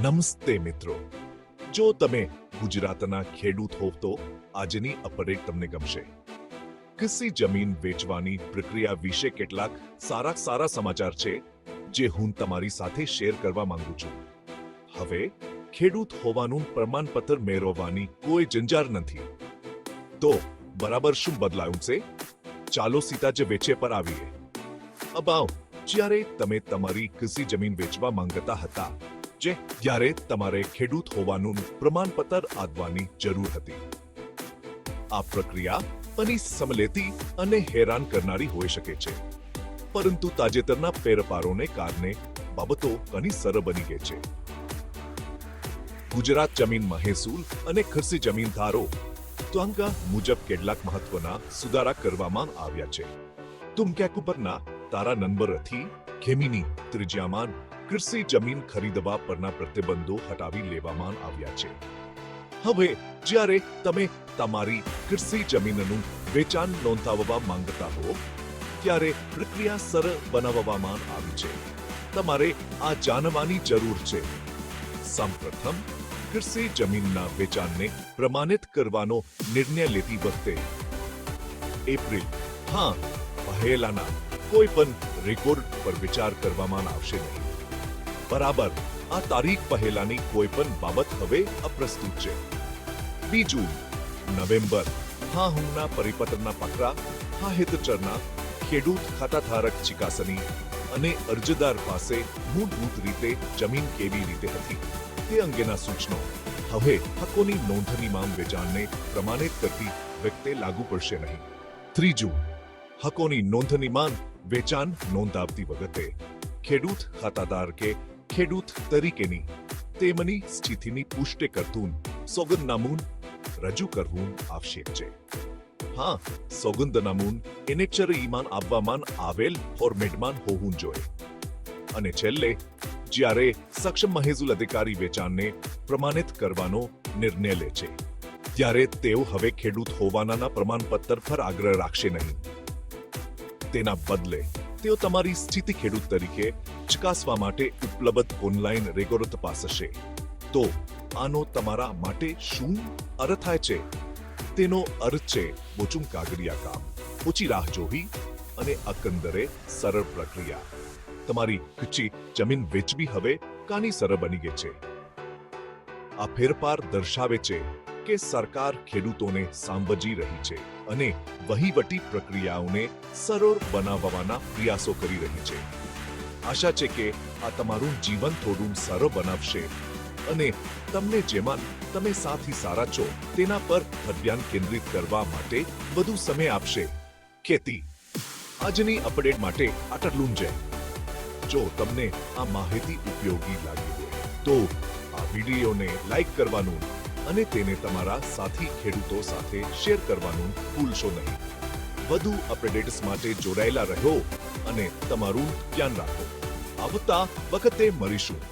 નમસ્તે મિત્રો, જો તમે ગુજરાતના ખેડૂત હોવ તો આજની અપડેટ તમને ગમશે. કૃષિ જમીન વેચવાની પ્રક્રિયા વિશે કેટલાક સારા સમાચાર છે જે હું તમારી સાથે શેર કરવા માંગુ છું. હવે ખેડૂત હોવાનું પ્રમાણપત્ર મેળવવાની કોઈ ઝંઝાર નથી. તો બરાબર શું બદલાયું છે? ચાલો સીધા જ વેચે પર આવીએ. અગાઉ જ્યારે તમે તમારી કૃષિ જમીન વેચવા માંગતા હતા ત્યારે તમારે ખેડૂત હોવાનું પ્રમાણપત્ર આપવાની જરૂર હતી. આ પ્રક્રિયા ઘણી સમલેતી અને હેરાન કરનારી હોઈ શકે છે, પરંતુ તાજેતરના ફેરફારોને કારણે બાબતો ઘણી સરળ બની ગઈ છે. ગુજરાત જમીન મહેસૂલ અને કૃષિ જમીનદારો ત્વંગા મુજબ કેટલાક મહત્વના સુધારા કરવામાં આવ્યા છે. તુમક્યાક ઉપરના તારા નંબરથી ખેમીની ત્રિજ્યામાન કૃષિ જમીન ખરીદવા પરના પ્રતિબંધો હટાવી લેવામાં આવ્યા છે. હવે જ્યારે તમે તમારી કૃષિ જમીનનું વેચાણ નોંધાવવા માંગતા હો ત્યારે પ્રક્રિયા સરળ બનાવવામાં આવી છે. તમારે આ જાણવાની જરૂર છે. સૌપ્રથમ કૃષિ જમીનના વેચાણને પ્રમાણિત કરવાનો નિર્ણય લેતી વખતે એપ્રિલ પહેલાના કોઈ પણ રેકોર્ડ પર વિચાર કરવામાં આવશે નહીં. બરાબર આ તારીખ પહેલાની કોઈ પણ બાબત હવે અપ્રસ્તુત છે. બીજું નવેમ્બર હુંના પરિપત્રના પકરા હિતચરના ખેડૂત ખાતાધારક ચકાસણી અને અરજદાર પાસે મૂળભૂત રીતે જમીન કેવી રીતે હતી તે અંગેના સૂચનો હવે હકોની નોંધણીમાં વેચાણને પ્રમાણિત કરતી વખતે લાગુ પડશે નહીં. ત્રીજું હકોની નોંધણીમાં વેચાણ નોંધાવતી વખતે ખેડૂત ખાતાધાર કે ખેડૂત તરીકેની તેમની સ્થિતિની પુષ્ટિ કરતું સોગંદનામું રજૂ કરવું આવશ્યક છે. સોગંદનામું ઇનેક્ચરીમાં આપવામાં આવેલ ફોર્મેટમાં હોવું જોઈએ. અને છેલ્લે જ્યારે સક્ષમ મહેસૂલ અધિકારી વેચાણને પ્રમાણિત કરવાનો નિર્ણય લે છે ત્યારે તેઓ હવે ખેડૂત હોવાના પ્રમાણપત્ર પર આગ્રહ રાખશે નહીં. તેના બદલે તેઓ તમારી સ્થિતિ ખેડૂત તરીકે ચકાસવા માટે ઉપલબ્ધ ઓનલાઈન રેકોર્ડ તપાસશે. તો આનો તમારા માટે શું અર્થ થાય છે? તેનો અર્થ છે ઓછું કાગળિયા કામ, ઓછી રાહ જોવી અને એકંદરે સરળ પ્રક્રિયા. તમારી કચ્છી જમીન વેચવી હવે કાની સરળ બની ગઈ છે. આ ફેરફાર દર્શાવે છે કે સરકાર ખેડૂતોને સાંભળી રહી છે અને વહીવટી પ્રક્રિયાઓને સરળ બનાવવાના પ્રયાસો કરી રહી છે. આશા છે કે આ તમારું જીવન થોડું સરળ બનાવશે અને તમને જેમાં તમે સાથી સારા છો તેના પર ધ્યાન કેન્દ્રિત કરવા માટે વધુ સમય આપશે. ખેતી આજની અપડેટ માટે આટલું જ. જો તમને આ માહિતી ઉપયોગી લાગી હોય તો આ વિડીયોને લાઈક કરવાનું અને તેને તમારા સાથી ખેડૂતો સાથે શેર કરવાનું ભૂલશો નહીં. વધુ અપડેટ્સ માટે જોડાયેલા રહો અને તમારું ધ્યાન રાખો. આવતા વખતે મળીશું.